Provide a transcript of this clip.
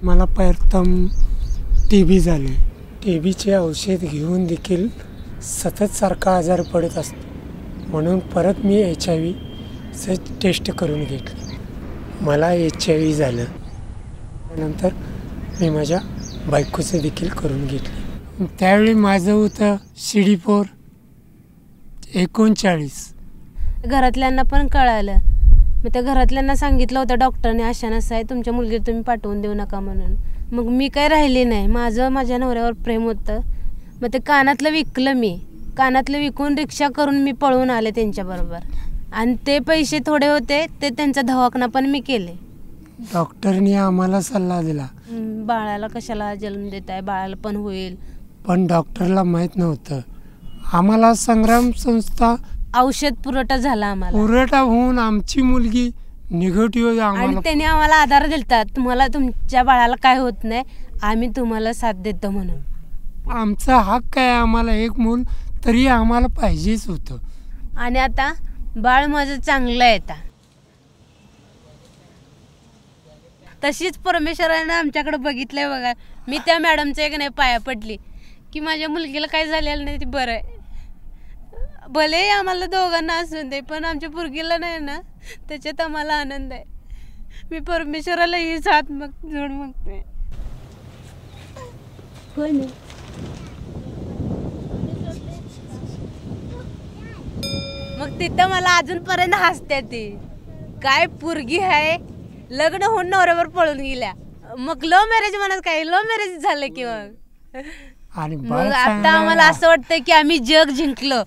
मला प्रथम TB झाले. TBचे औषध घेऊन देखील सतत सारखा आजार पडत असतो, म्हणून परत मी HIV टेस्ट करून घेतली. मला HIV झालं. नंतर मी माझ्या बायकोचं देखील करून घेतलं. त्यावेळी माझं होतं CD4 39. घरातल्यांना पण कळालं. मग त्या घरातल्यांना सांगितलं होतं डॉक्टरने अशा नसं आहे, तुमच्या मुलगी तुम्ही पाठवून देऊ नका म्हणून. मग मी काय राहिली नाही. माझं माझ्या नवऱ्यावर प्रेम होतं. मग ते कानातलं विकलं. मी कानातलं विकून रिक्षा करून मी पळून आले त्यांच्याबरोबर. आणि ते पैसे थोडे होते ते त्यांचा दवाखाना पण मी केले. डॉक्टरने आम्हाला सल्ला दिला, बाळाला कशाला जन्म देत आहे, बाळाला पण होईल. पण डॉक्टरला माहीत नव्हतं. आम्हाला संग्राम संस्था औषध पुरवठा झाला आम्हाला. पुरवठा होऊन आमची मुलगी निगेटिव्ह. आणि त्यांनी आम्हाला आधार दिलता, तुम्हाला तुमच्या बाळाला काय होत नाही, आम्ही तुम्हाला साथ देतो म्हणून. आमचा हक्क आहे. आम्हाला एक मूल तरी आम्हाला पाहिजेच होतं. आणि आता बाळ माझं चांगलं आहे. आता तशीच परमेश्वरानं आमच्याकडे बघितलंय बघा. मी त्या मॅडमचं एक नाही पाया पडली की माझ्या मुलगीला काय झालेलं नाही, ते बरं आहे. भले आम्हाला दोघांना असून दे, पण आमच्या पोरगीला नाही ना, त्याच्यात आम्हाला आनंद आहे. मी परमेश्वराला ही साथ जोड मागते. मग तिथं मला अजूनपर्यंत हसते ती. काय पोरगी आहे, लग्न होऊन नवऱ्यावर पळून गेल्या. मग लव्ह मॅरेज म्हणत काय, लव्ह मॅरेज झालं की मग. आणि मग आता आम्हाला असं वाटतं की आम्ही जग जिंकलो.